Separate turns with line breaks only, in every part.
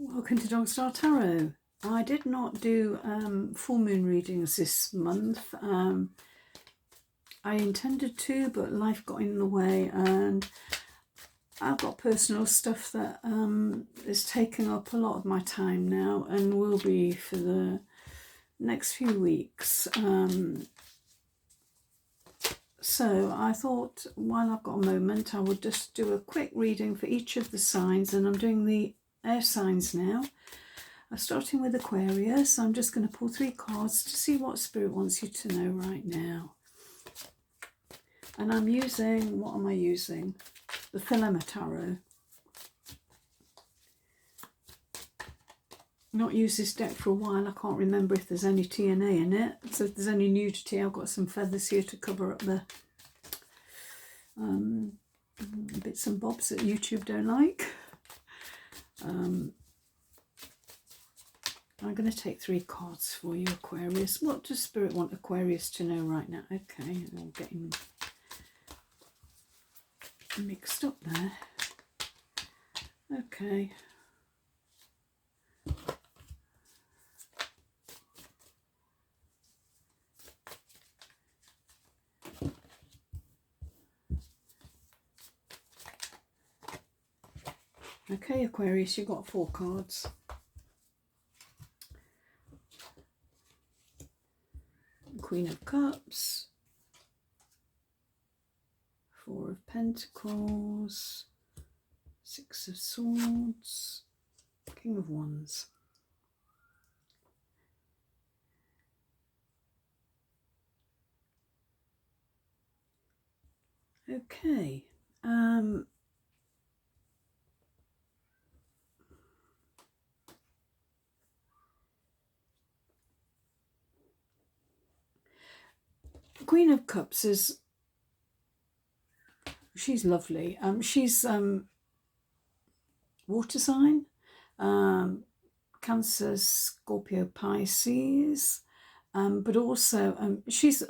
Welcome to Dogstar Tarot. I did not do full moon readings this month. I intended to, but life got in the way, and I've got personal stuff that is taking up a lot of my time now and will be for the next few weeks. So I thought while I've got a moment I would just do a quick reading for each of the signs, and I'm doing the air signs now. I'm starting with Aquarius. I'm just going to pull 3 cards to see what Spirit wants you to know right now. And I'm using, what am I using? The Thelema Tarot. Not used this deck for a while. I can't remember if there's any TNA in it. So if there's any nudity, I've got some feathers here to cover up the bits and bobs that YouTube don't like. I'm going to take 3 cards for you, Aquarius. What does Spirit want Aquarius to know right now? Okay, I'm getting mixed up there. Okay. Okay, Aquarius, you've got 4 cards. Queen of Cups, 4 of Pentacles, 6 of Swords, King of Wands. Okay. Queen of Cups is, she's lovely. She's water sign, Cancer, Scorpio, Pisces, but also she's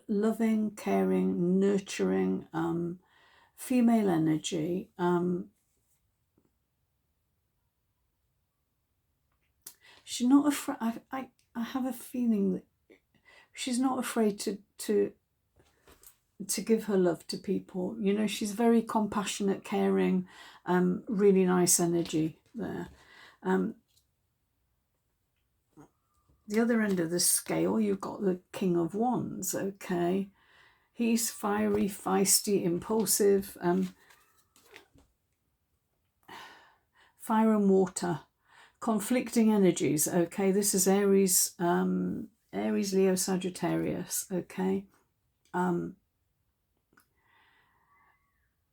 loving, caring, nurturing, female energy. She's not afraid. I have a feeling that she's not afraid to give her love to people. You know, she's very compassionate, caring, really nice energy there. The other end of the scale, you've got the King of Wands, okay? He's fiery, feisty, impulsive, fire and water, conflicting energies, okay? This is Aries, Aries, Leo, Sagittarius, okay?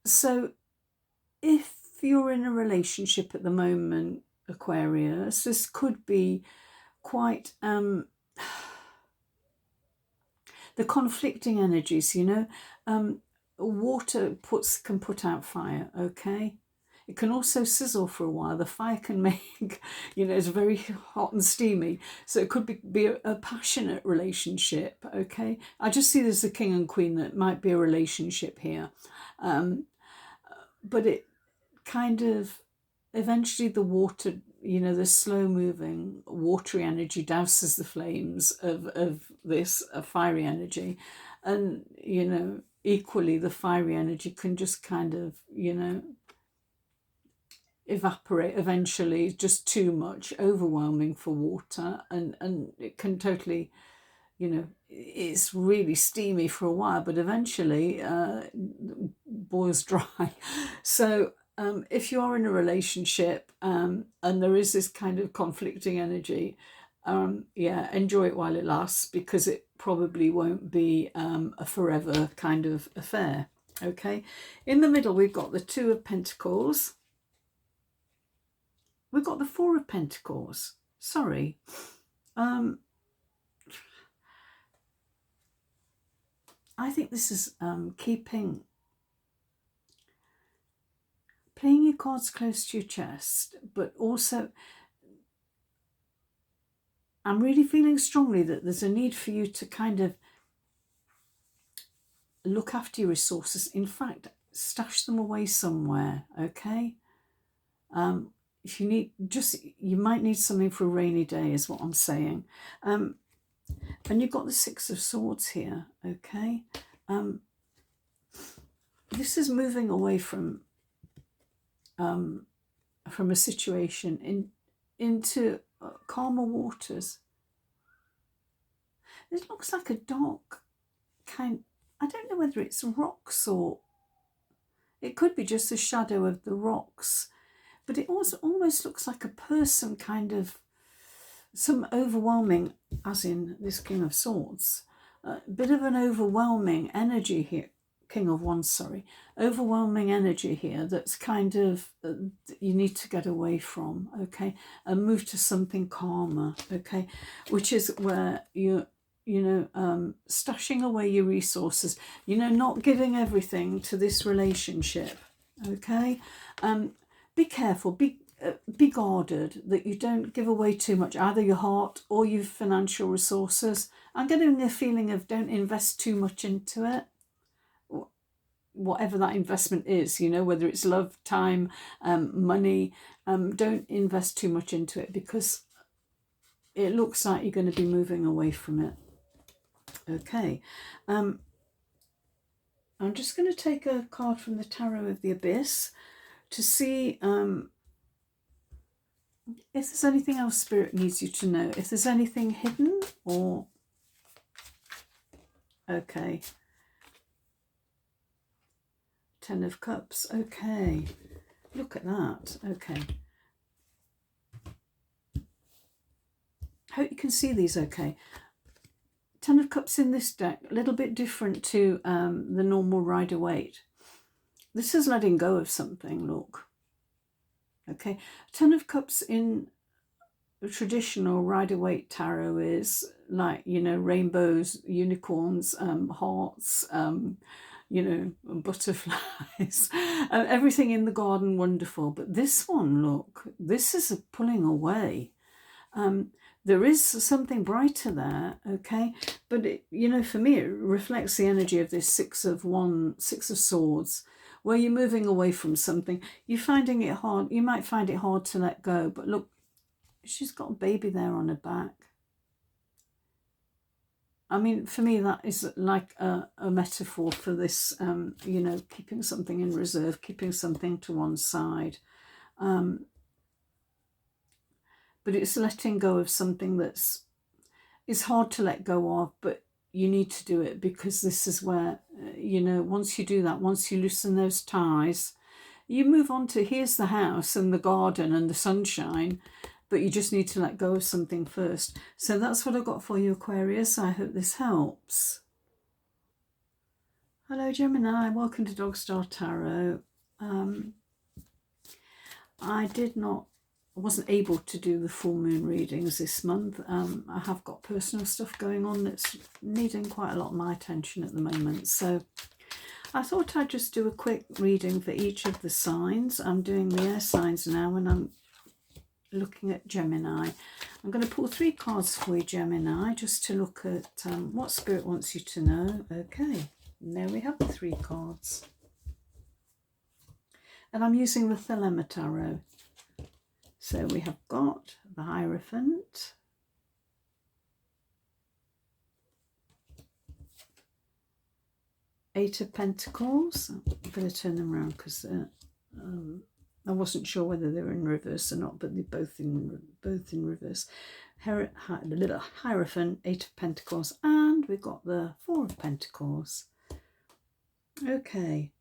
So if you're in a relationship at the moment, Aquarius, this could be quite the conflicting energies, you know. Water can put out fire, okay? It can also sizzle for a while. The fire can make, you know, it's very hot and steamy. So it could be a passionate relationship, okay? I just see there's a king and queen that might be a relationship here. But it kind of, eventually the water, you know, the slow moving watery energy douses the flames of this fiery energy. And, you know, equally the fiery energy can just kind of, you know, evaporate eventually, just too much, overwhelming for water, and it can totally, you know, it's really steamy for a while, but eventually boils dry. So if you are in a relationship and there is this kind of conflicting energy, yeah, enjoy it while it lasts, because it probably won't be a forever kind of affair, okay? In the middle, we've got the 2 of Pentacles. We've got the 4 of Pentacles. Sorry. I think this is playing your cards close to your chest, but also I'm really feeling strongly that there's a need for you to kind of look after your resources. In fact, stash them away somewhere, okay? if you need, you might need something for a rainy day is what I'm saying. And you've got the Six of Swords here, okay? This is moving away from a situation into calmer waters. It looks like a dark kind, I don't know whether it's rocks or it could be just the shadow of the rocks, but it also almost looks like a person, kind of some overwhelming, as in this King of Swords, a bit of an overwhelming energy here. King of Wands, sorry, overwhelming energy here that's kind of you need to get away from, okay, and move to something calmer, okay, which is where you know, stashing away your resources, you know, not giving everything to this relationship, okay. Be careful, be guarded that you don't give away too much, either your heart or your financial resources. I'm getting a feeling of don't invest too much into it, whatever that investment is, you know, whether it's love, time, money. Don't invest too much into it because it looks like you're going to be moving away from it. Okay. I'm just going to take a card from the Tarot of the Abyss to see if there's anything else Spirit needs you to know, if there's anything hidden or... Okay. Ten of Cups. Okay. Look at that. Okay. Hope you can see these okay. Ten of Cups in this deck, a little bit different to the normal Rider-Waite. This is letting go of something, look. Okay. Ten of Cups in traditional Rider-Waite tarot is like, you know, rainbows, unicorns, hearts, you know, butterflies, everything in the garden wonderful. But this one, look, this is a pulling away. There is something brighter there, okay? But, it, you know, for me, it reflects the energy of this Six of Swords, where you're moving away from something. You're finding it hard. You might find it hard to let go. But look, she's got a baby there on her back. I mean, for me, that is like a metaphor for this, you know, keeping something in reserve, keeping something to one side. But it's letting go of something that's hard to let go of, but you need to do it because this is where, you know, once you do that, once you loosen those ties, you move on to here's the house and the garden and the sunshine, but you just need to let go of something first. So that's what I got for you, Aquarius. I hope this helps. Hello, Gemini. Welcome to Dogstar Tarot. I wasn't able to do the full moon readings this month. I have got personal stuff going on that's needing quite a lot of my attention at the moment. So I thought I'd just do a quick reading for each of the signs. I'm doing the air signs now and I'm looking at Gemini. I'm going to pull 3 cards for you, Gemini, just to look at what Spirit wants you to know. Okay, and there we have the 3 cards. And I'm using the Thelema Tarot. So we have got the Hierophant, Eight of Pentacles. I'm going to turn them around because I wasn't sure whether they were in reverse or not, but they're both in reverse. The little Hierophant, Eight of Pentacles, and we've got the Four of Pentacles. Okay.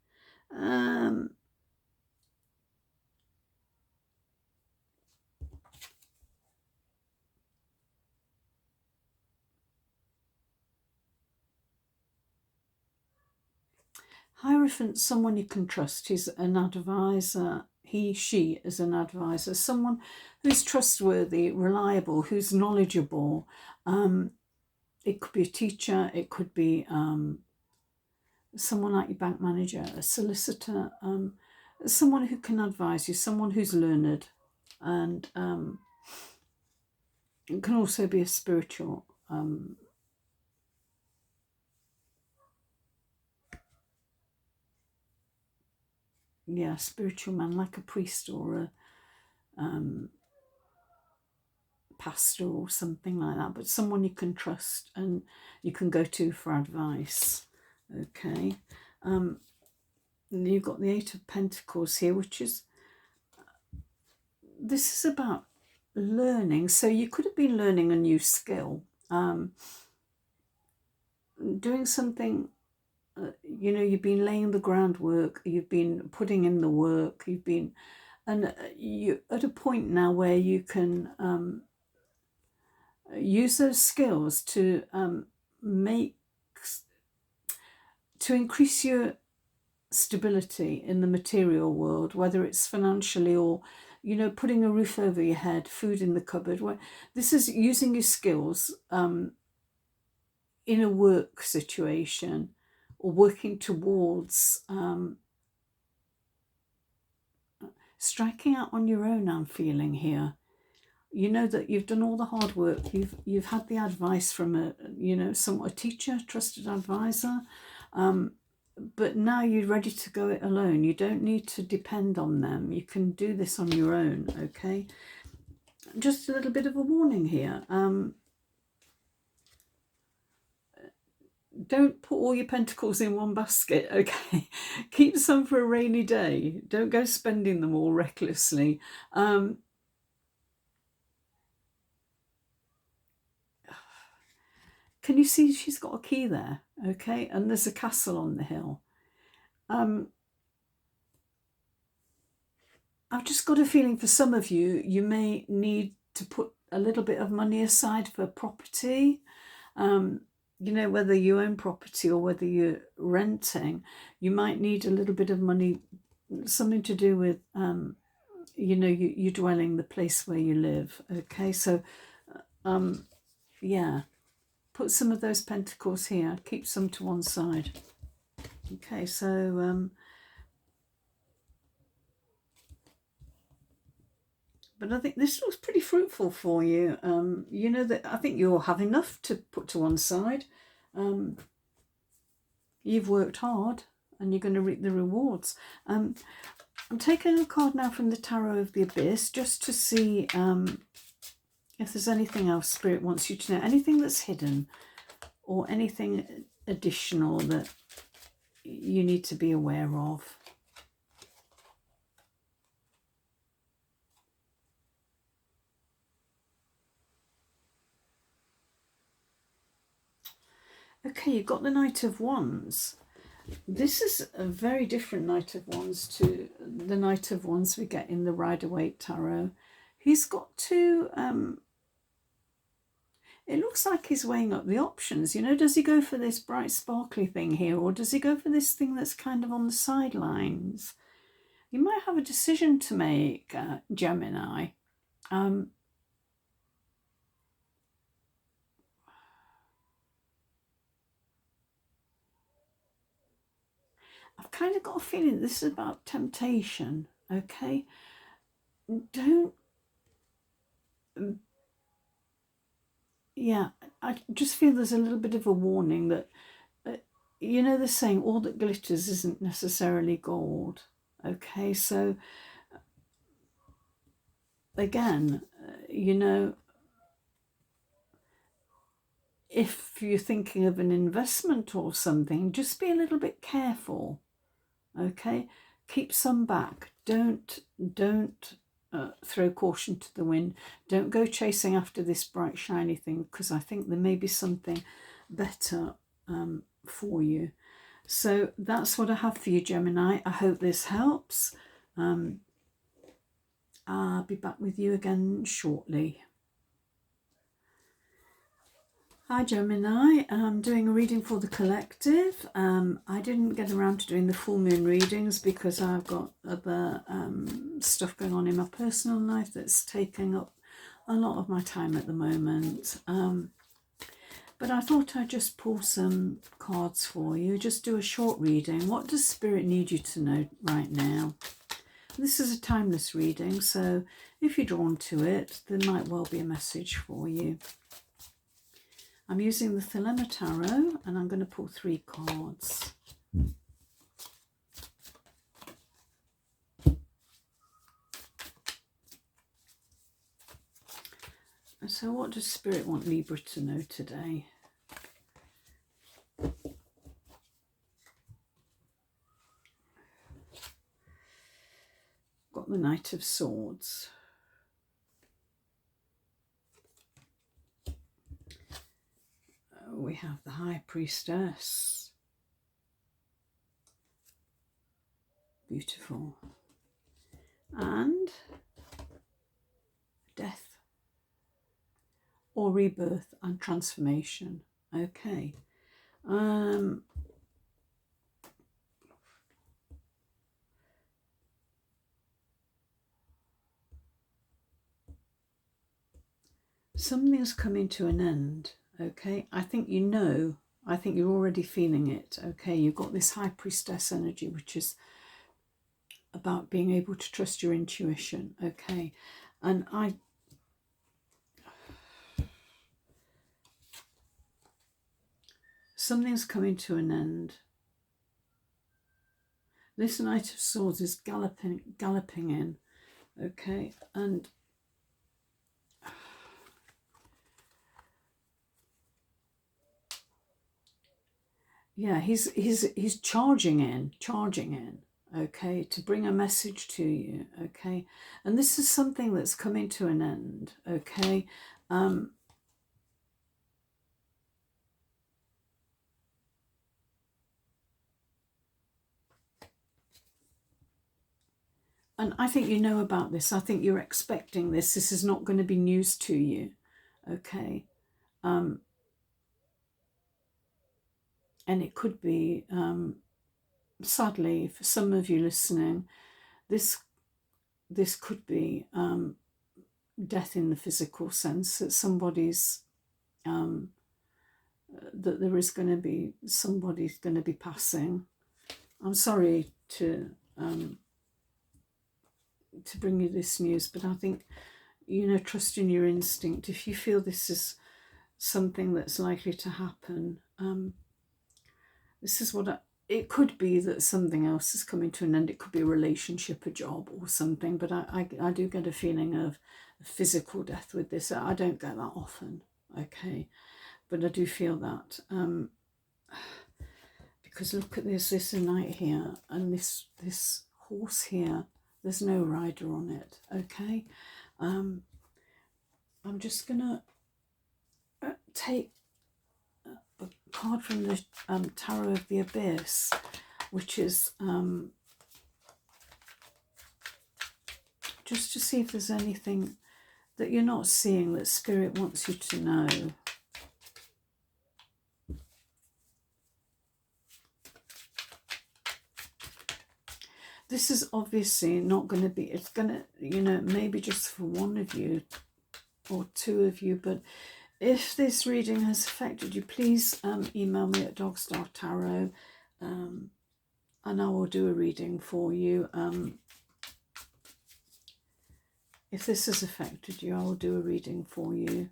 Hierophant, someone you can trust. He's an advisor. She is an advisor. Someone who's trustworthy, reliable, who's knowledgeable. It could be a teacher. It could be someone like your bank manager, a solicitor, someone who can advise you, someone who's learned. And it can also be a spiritual spiritual man, like a priest or pastor or something like that, but someone you can trust and you can go to for advice. Okay. You've got the Eight of Pentacles here, which is, this is about learning. So you could have been learning a new skill, doing something, you know, you've been laying the groundwork, you've been putting in the work, you've been, and you're at a point now where you can use those skills to increase your stability in the material world, whether it's financially or, you know, putting a roof over your head, food in the cupboard. This is using your skills in a work situation or working towards striking out on your own. I'm feeling here. You know that you've done all the hard work. You've had the advice from a teacher, trusted advisor, but now you're ready to go it alone. You don't need to depend on them. You can do this on your own. Okay. Just a little bit of a warning here. Don't put all your pentacles in one basket. Okay. Keep some for a rainy day. Don't go spending them all recklessly. Can you see she's got a key there? Okay, and there's a castle on the hill. I've just got a feeling for some of you, you may need to put a little bit of money aside for property. You know, whether you own property or whether you're renting, you might need a little bit of money, something to do with, you know, you dwelling, the place where you live. Okay, so, yeah. Put some of those pentacles here. Keep some to one side. Okay, so but I think this looks pretty fruitful for you. You know that I think you'll have enough to put to one side. You've worked hard and you're going to reap the rewards. I'm taking a card now from the Tarot of the Abyss just to see if there's anything else Spirit wants you to know, anything that's hidden or anything additional that you need to be aware of. Okay, you've got the Knight of Wands. This is a very different Knight of Wands to the Knight of Wands we get in the Rider-Waite Tarot. He's got two... it looks like he's weighing up the options. You know, does he go for this bright sparkly thing here, or does he go for this thing that's kind of on the sidelines? You might have a decision to make, Gemini. I've kind of got a feeling this is about temptation, okay? Don't... Yeah, I just feel there's a little bit of a warning that, you know, they're saying all that glitters isn't necessarily gold. Okay, so again, you know, if you're thinking of an investment or something, just be a little bit careful. Okay, keep some back. Don't throw caution to the wind. Don't go chasing after this bright shiny thing, because I think there may be something better for you. So that's what I have for you, Gemini. I hope this helps. I'll be back with you again shortly. Hi Gemini, I'm doing a reading for the collective. I didn't get around to doing the full moon readings because I've got other stuff going on in my personal life that's taking up a lot of my time at the moment. But I thought I'd just pull some cards for you, just do a short reading. What does Spirit need you to know right now? This is a timeless reading, so if you're drawn to it, there might well be a message for you. I'm using the Thelema Tarot and I'm going to pull 3 cards. So what does Spirit want Libra to know today? Got the Knight of Swords. We have the High Priestess. Beautiful. And death or rebirth and transformation. Okay. Something's coming to an end. Okay, I think you know, I think you're already feeling it. Okay, you've got this High Priestess energy, which is about being able to trust your intuition. Okay, and something's coming to an end. This Knight of Swords is galloping in. Okay, and yeah, he's charging in, okay, to bring a message to you, okay, and this is something that's coming to an end, okay. And I think you know about this. I think you're expecting this. This is not going to be news to you, okay. And it could be, sadly, for some of you listening, this could be death in the physical sense, that somebody's, that there is going to be, somebody's going to be passing. I'm sorry to bring you this news, but I think, you know, trust in your instinct. If you feel this is something that's likely to happen, this is what it could be, that something else is coming to an end. It could be a relationship, a job or something, but I do get a feeling of physical death with this. I don't get that often, okay, but I do feel that, because look at this, this knight here, and this horse here, there's no rider on it, okay. I'm just gonna take a card from the Tarot of the Abyss, which is just to see if there's anything that you're not seeing that Spirit wants you to know. This is obviously not going to be, it's going to, you know, maybe just for one of you or two of you, but if this reading has affected you, please email me at dogstartarot, and I will do a reading for you. If this has affected you, I will do a reading for you.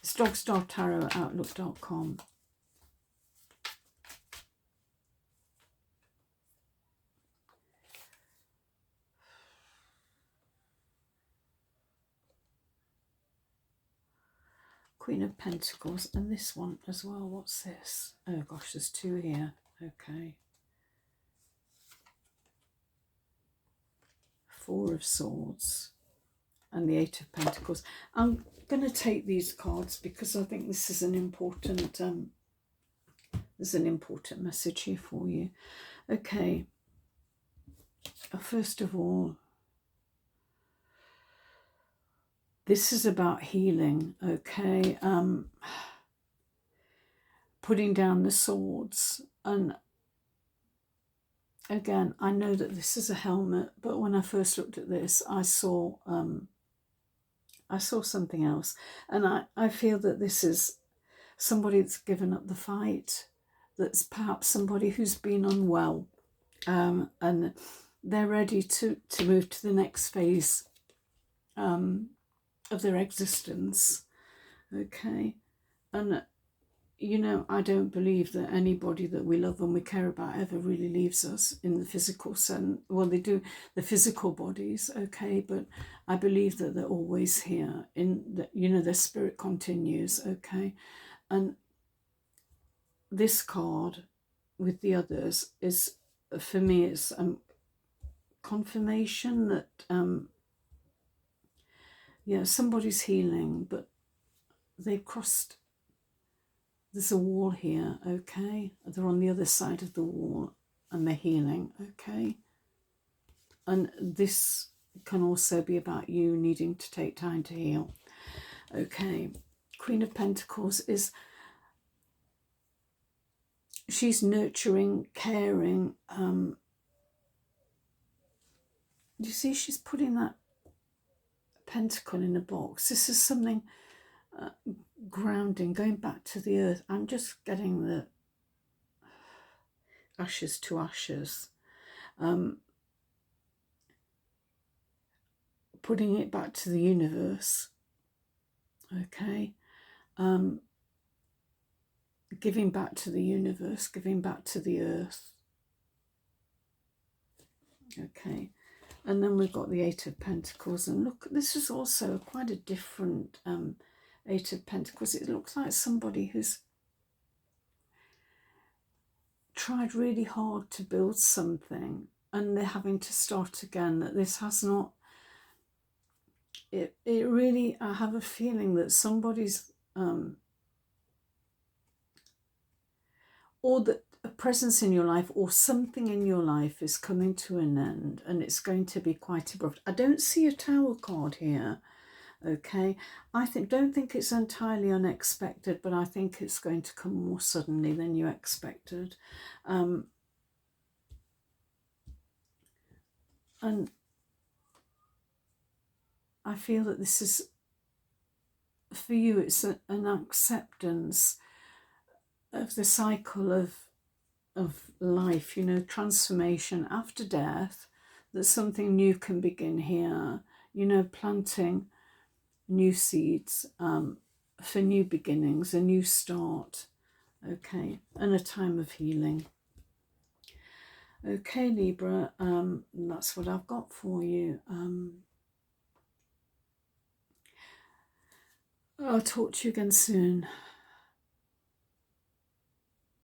It's dogstartarot@outlook.com. Queen of Pentacles, and this one as well. What's this? Oh gosh, there's two here. Okay. Four of Swords and the Eight of Pentacles. I'm going to take these cards because I think this is an important, there's an important message here for you. Okay. First of all, this is about healing, okay? Putting down the swords. And again, I know that this is a helmet, but when I first looked at this, I saw something else. And I feel that this is somebody that's given up the fight, that's perhaps somebody who's been unwell, and they're ready to move to the next phase of their existence, okay. And you know, I don't believe that anybody that we love and we care about ever really leaves us in the physical sense. Well, they do, the physical bodies, okay, but I believe that they're always here, in the, you know, their spirit continues, okay. And this card with the others is, for me, it's confirmation that yeah, somebody's healing, but they've crossed, there's a wall here, okay? They're on the other side of the wall and they're healing, okay? And this can also be about you needing to take time to heal, okay? Queen of Pentacles is, she's nurturing, caring. You see, she's putting that pentacle in a box. This is something grounding, going back to the earth. I'm just getting the ashes to ashes, putting it back to the universe, okay, giving back to the universe, giving back to the earth, okay. And then we've got the Eight of Pentacles, and look, this is also quite a different Eight of Pentacles. It looks like somebody who's tried really hard to build something and they're having to start again, that this has not, it really, I have a feeling that somebody's, or that a presence in your life or something in your life is coming to an end, and it's going to be quite abrupt. I don't see a Tower card here, okay. Don't think it's entirely unexpected, but I think it's going to come more suddenly than you expected. And I feel that this is, for you, it's an acceptance of the cycle of life, you know, transformation after death, that something new can begin here, you know, planting new seeds for new beginnings, a new start, okay, and a time of healing. Okay, Libra, that's what I've got for you. I'll talk to you again soon.